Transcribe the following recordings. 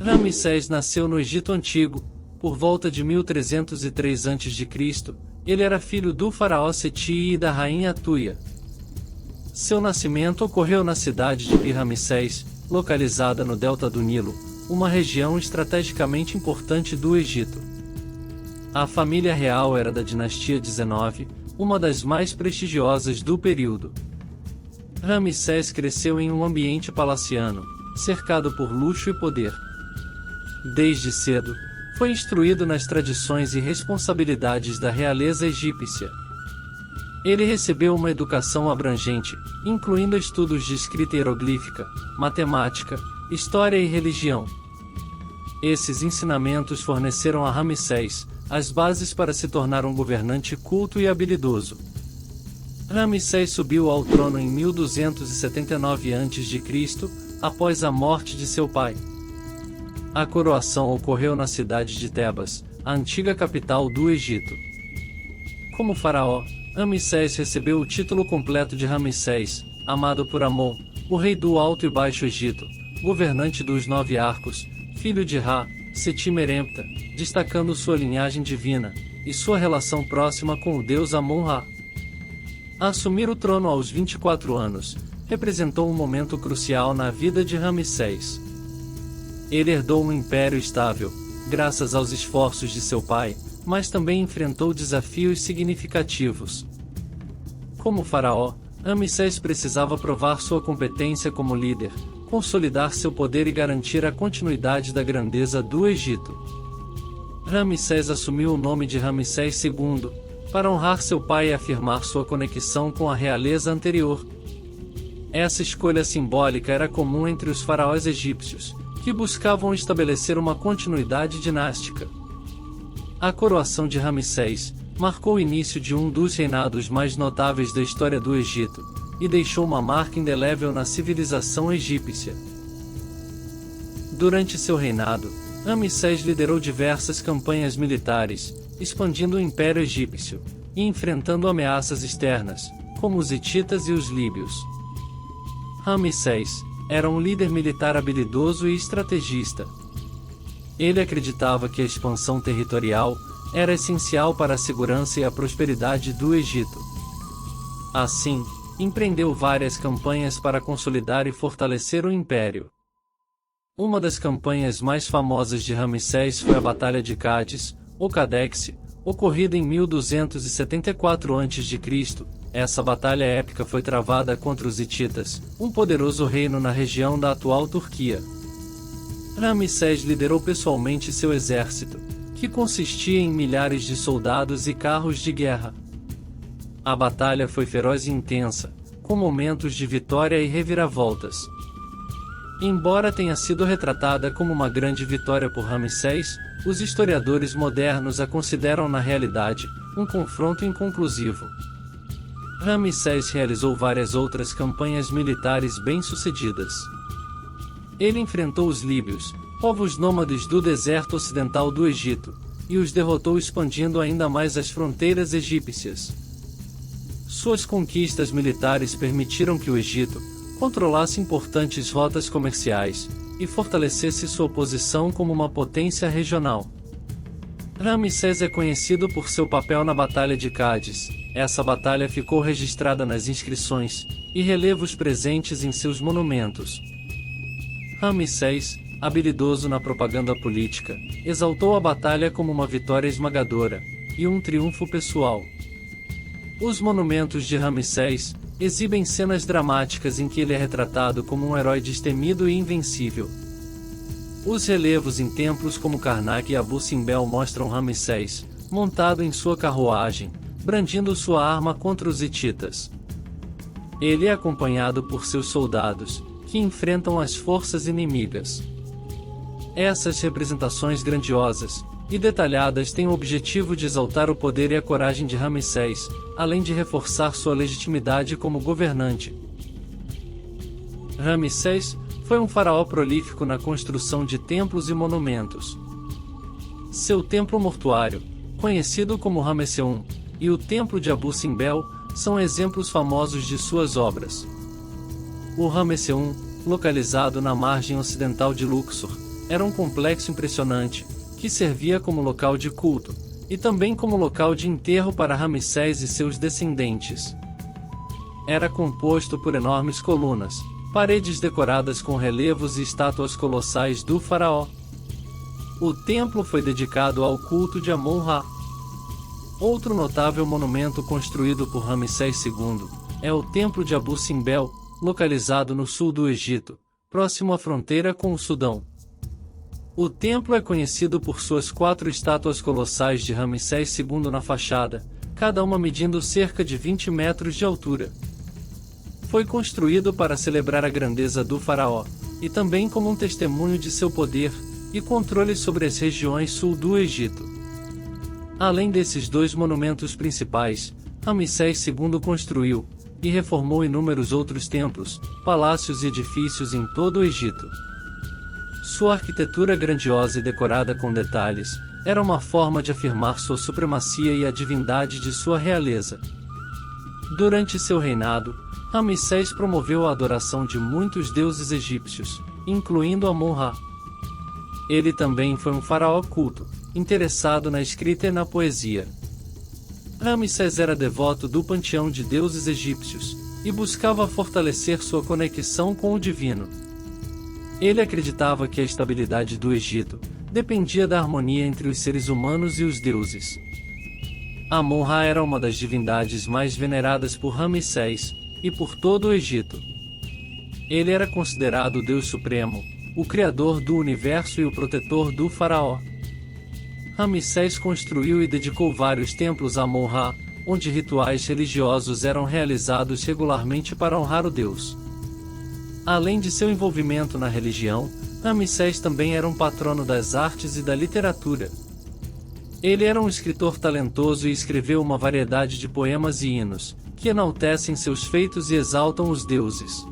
Ramsés nasceu no Egito Antigo, por volta de 1303 a.C., ele era filho do faraó Seti e da rainha Tuia. Seu nascimento ocorreu na cidade de Pi-Ramsés, localizada no delta do Nilo, uma região estrategicamente importante do Egito. A família real era da dinastia 19, uma das mais prestigiosas do período. Ramsés cresceu em um ambiente palaciano, cercado por luxo e poder. Desde cedo, foi instruído nas tradições e responsabilidades da realeza egípcia. Ele recebeu uma educação abrangente, incluindo estudos de escrita hieroglífica, matemática, história e religião. Esses ensinamentos forneceram a Ramsés as bases para se tornar um governante culto e habilidoso. Ramsés subiu ao trono em 1279 a.C., após a morte de seu pai. A coroação ocorreu na cidade de Tebas, a antiga capital do Egito. Como faraó, Ramsés recebeu o título completo de Ramsés, amado por Amon, o rei do Alto e Baixo Egito, governante dos 9 arcos, filho de Ra, Seti-Merempta, destacando sua linhagem divina, e sua relação próxima com o deus Amon-Ra. Assumir o trono aos 24 anos, representou um momento crucial na vida de Ramsés. Ele herdou um império estável, graças aos esforços de seu pai, mas também enfrentou desafios significativos. Como faraó, Ramsés precisava provar sua competência como líder, consolidar seu poder e garantir a continuidade da grandeza do Egito. Ramsés assumiu o nome de Ramsés II, para honrar seu pai e afirmar sua conexão com a realeza anterior. Essa escolha simbólica era comum entre os faraós egípcios, que buscavam estabelecer uma continuidade dinástica. A coroação de Ramsés marcou o início de um dos reinados mais notáveis da história do Egito, e deixou uma marca indelével na civilização egípcia. Durante seu reinado, Ramsés liderou diversas campanhas militares, expandindo o Império Egípcio, e enfrentando ameaças externas, como os hititas e os líbios. Ramsés era um líder militar habilidoso e estrategista. Ele acreditava que a expansão territorial era essencial para a segurança e a prosperidade do Egito. Assim, empreendeu várias campanhas para consolidar e fortalecer o império. Uma das campanhas mais famosas de Ramsés foi a Batalha de Cádiz, ou Cadex, ocorrida em 1274 a.C. Essa batalha épica foi travada contra os hititas, um poderoso reino na região da atual Turquia. Ramsés liderou pessoalmente seu exército, que consistia em milhares de soldados e carros de guerra. A batalha foi feroz e intensa, com momentos de vitória e reviravoltas. Embora tenha sido retratada como uma grande vitória por Ramsés, os historiadores modernos a consideram na realidade um confronto inconclusivo. Ramsés realizou várias outras campanhas militares bem-sucedidas. Ele enfrentou os líbios, povos nômades do deserto ocidental do Egito, e os derrotou expandindo ainda mais as fronteiras egípcias. Suas conquistas militares permitiram que o Egito controlasse importantes rotas comerciais e fortalecesse sua posição como uma potência regional. Ramsés é conhecido por seu papel na Batalha de Cádiz. Essa batalha ficou registrada nas inscrições e relevos presentes em seus monumentos. Ramsés, habilidoso na propaganda política, exaltou a batalha como uma vitória esmagadora e um triunfo pessoal. Os monumentos de Ramsés exibem cenas dramáticas em que ele é retratado como um herói destemido e invencível. Os relevos em templos como Karnak e Abu Simbel mostram Ramsés, montado em sua carruagem, brandindo sua arma contra os hititas. Ele é acompanhado por seus soldados, que enfrentam as forças inimigas. Essas representações grandiosas e detalhadas têm o objetivo de exaltar o poder e a coragem de Ramsés, além de reforçar sua legitimidade como governante. Ramsés foi um faraó prolífico na construção de templos e monumentos. Seu templo mortuário, conhecido como Ramesseum, e o templo de Abu Simbel, são exemplos famosos de suas obras. O Ramesseum, localizado na margem ocidental de Luxor, era um complexo impressionante, que servia como local de culto, e também como local de enterro para Ramsés e seus descendentes. Era composto por enormes colunas, paredes decoradas com relevos e estátuas colossais do faraó. O templo foi dedicado ao culto de Amon-Ra. Outro notável monumento construído por Ramsés II é o Templo de Abu Simbel, localizado no sul do Egito, próximo à fronteira com o Sudão. O templo é conhecido por suas 4 estátuas colossais de Ramsés II na fachada, cada uma medindo cerca de 20 metros de altura. Foi construído para celebrar a grandeza do faraó, e também como um testemunho de seu poder e controle sobre as regiões sul do Egito. Além desses 2 monumentos principais, Ramsés II construiu e reformou inúmeros outros templos, palácios e edifícios em todo o Egito. Sua arquitetura grandiosa e decorada com detalhes era uma forma de afirmar sua supremacia e a divindade de sua realeza. Durante seu reinado, Ramsés promoveu a adoração de muitos deuses egípcios, incluindo Amon-Ra. Ele também foi um faraó culto, interessado na escrita e na poesia. Ramsés era devoto do panteão de deuses egípcios, e buscava fortalecer sua conexão com o divino. Ele acreditava que a estabilidade do Egito dependia da harmonia entre os seres humanos e os deuses. Amon-Ra era uma das divindades mais veneradas por Ramsés, e por todo o Egito. Ele era considerado o Deus Supremo, o Criador do universo e o protetor do faraó. Ramsés construiu e dedicou vários templos a Amon-Ra, onde rituais religiosos eram realizados regularmente para honrar o deus. Além de seu envolvimento na religião, Ramsés também era um patrono das artes e da literatura. Ele era um escritor talentoso e escreveu uma variedade de poemas e hinos, que enaltecem seus feitos e exaltam os deuses.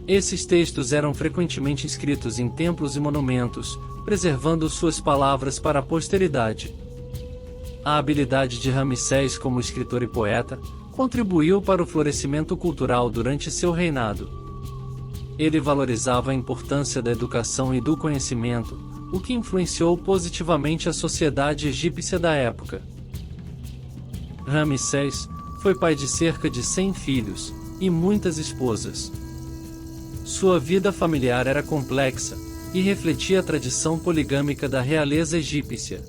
Esses textos eram frequentemente inscritos em templos e monumentos, preservando suas palavras para a posteridade. A habilidade de Ramsés como escritor e poeta contribuiu para o florescimento cultural durante seu reinado. Ele valorizava a importância da educação e do conhecimento, o que influenciou positivamente a sociedade egípcia da época. Ramsés foi pai de cerca de 100 filhos e muitas esposas. Sua vida familiar era complexa e refletia a tradição poligâmica da realeza egípcia.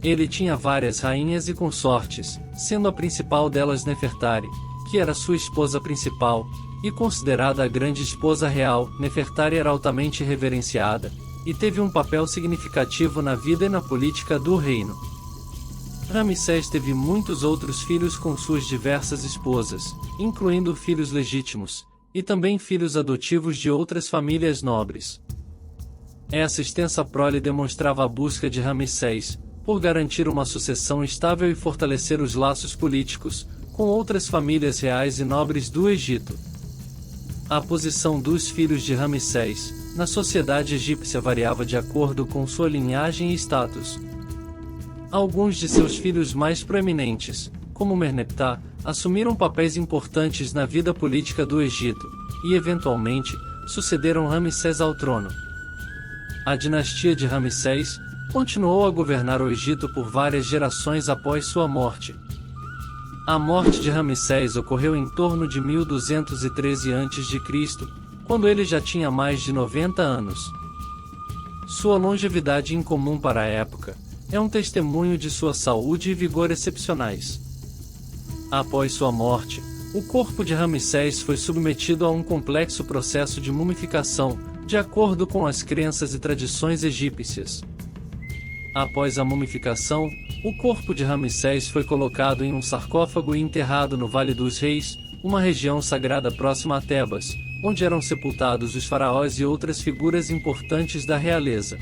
Ele tinha várias rainhas e consortes, sendo a principal delas Nefertari, que era sua esposa principal, e considerada a grande esposa real. Nefertari era altamente reverenciada, e teve um papel significativo na vida e na política do reino. Ramsés teve muitos outros filhos com suas diversas esposas, incluindo filhos legítimos, e também filhos adotivos de outras famílias nobres. Essa extensa prole demonstrava a busca de Ramsés por garantir uma sucessão estável e fortalecer os laços políticos com outras famílias reais e nobres do Egito. A posição dos filhos de Ramsés na sociedade egípcia variava de acordo com sua linhagem e status. Alguns de seus filhos mais proeminentes, como Merneptah, assumiram papéis importantes na vida política do Egito, e eventualmente, sucederam Ramsés ao trono. A dinastia de Ramsés continuou a governar o Egito por várias gerações após sua morte. A morte de Ramsés ocorreu em torno de 1213 a.C., quando ele já tinha mais de 90 anos. Sua longevidade incomum para a época é um testemunho de sua saúde e vigor excepcionais. Após sua morte, o corpo de Ramsés foi submetido a um complexo processo de mumificação, de acordo com as crenças e tradições egípcias. Após a mumificação, o corpo de Ramsés foi colocado em um sarcófago e enterrado no Vale dos Reis, uma região sagrada próxima a Tebas, onde eram sepultados os faraós e outras figuras importantes da realeza.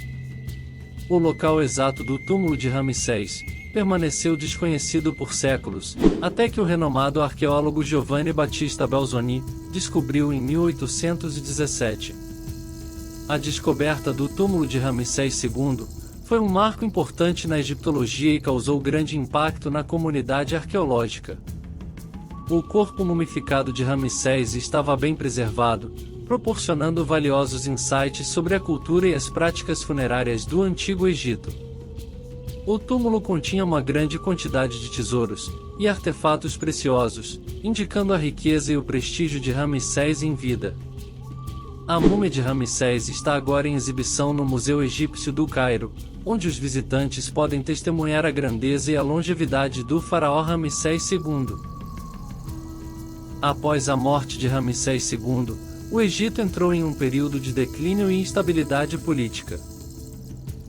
O local exato do túmulo de Ramsés permaneceu desconhecido por séculos, até que o renomado arqueólogo Giovanni Battista Belzoni descobriu em 1817. A descoberta do túmulo de Ramsés II foi um marco importante na egiptologia e causou grande impacto na comunidade arqueológica. O corpo mumificado de Ramsés estava bem preservado, proporcionando valiosos insights sobre a cultura e as práticas funerárias do Antigo Egito. O túmulo continha uma grande quantidade de tesouros e artefatos preciosos, indicando a riqueza e o prestígio de Ramsés em vida. A múmia de Ramsés está agora em exibição no Museu Egípcio do Cairo, onde os visitantes podem testemunhar a grandeza e a longevidade do faraó Ramsés II. Após a morte de Ramsés II, o Egito entrou em um período de declínio e instabilidade política.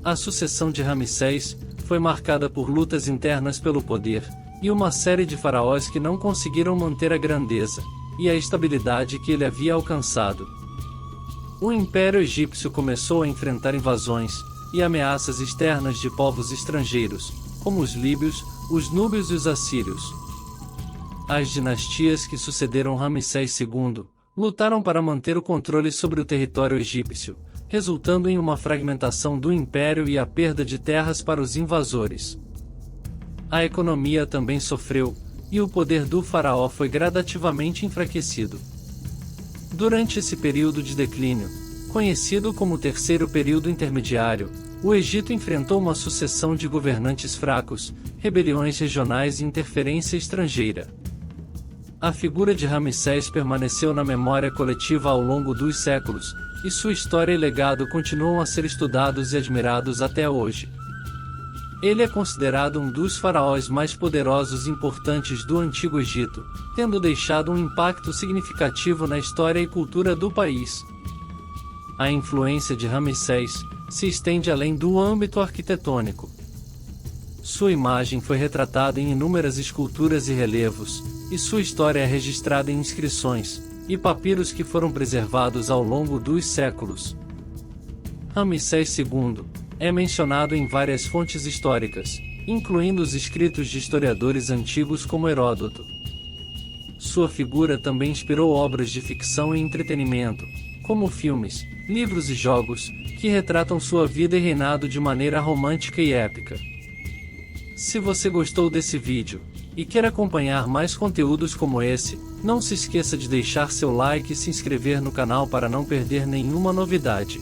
A sucessão de Ramsés foi marcada por lutas internas pelo poder, e uma série de faraós que não conseguiram manter a grandeza e a estabilidade que ele havia alcançado. O Império Egípcio começou a enfrentar invasões e ameaças externas de povos estrangeiros, como os líbios, os núbios e os assírios. As dinastias que sucederam Ramsés II lutaram para manter o controle sobre o território egípcio, resultando em uma fragmentação do império e a perda de terras para os invasores. A economia também sofreu, e o poder do faraó foi gradativamente enfraquecido. Durante esse período de declínio, conhecido como o Terceiro Período Intermediário, o Egito enfrentou uma sucessão de governantes fracos, rebeliões regionais e interferência estrangeira. A figura de Ramsés permaneceu na memória coletiva ao longo dos séculos, e sua história e legado continuam a ser estudados e admirados até hoje. Ele é considerado um dos faraós mais poderosos e importantes do Antigo Egito, tendo deixado um impacto significativo na história e cultura do país. A influência de Ramsés se estende além do âmbito arquitetônico. Sua imagem foi retratada em inúmeras esculturas e relevos, e sua história é registrada em inscrições e papiros que foram preservados ao longo dos séculos. Ramsés II é mencionado em várias fontes históricas, incluindo os escritos de historiadores antigos como Heródoto. Sua figura também inspirou obras de ficção e entretenimento, como filmes, livros e jogos, que retratam sua vida e reinado de maneira romântica e épica. Se você gostou desse vídeo e quer acompanhar mais conteúdos como esse, não se esqueça de deixar seu like e se inscrever no canal para não perder nenhuma novidade.